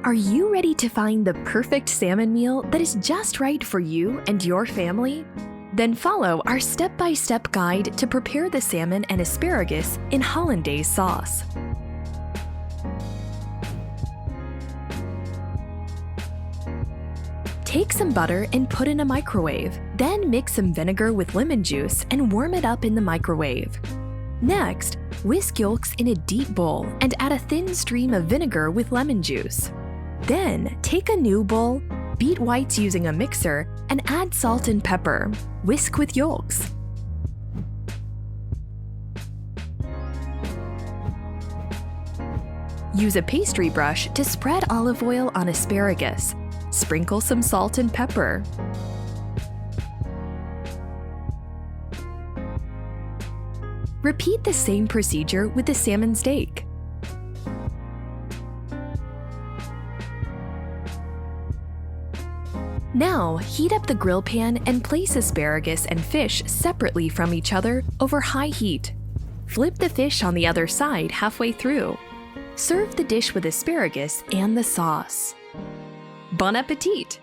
Are you ready to find the perfect salmon meal that is just right for you and your family? Then follow our step-by-step guide to prepare the salmon and asparagus in Hollandaise sauce. Take some butter and put in a microwave. Then mix some vinegar with lemon juice and warm it up in the microwave. Next, whisk yolks in a deep bowl and add a thin stream of vinegar with lemon juice. Then, take a new bowl, beat whites using a mixer, and add salt and pepper. Whisk with yolks. Use a pastry brush to spread olive oil on asparagus. Sprinkle some salt and pepper. Repeat the same procedure with the salmon steak. Now, heat up the grill pan and place asparagus and fish separately from each other over high heat. Flip the fish on the other side halfway through. Serve the dish with asparagus and the sauce. Bon appetit!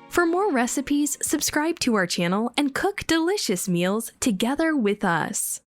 For more recipes, subscribe to our channel and cook delicious meals together with us.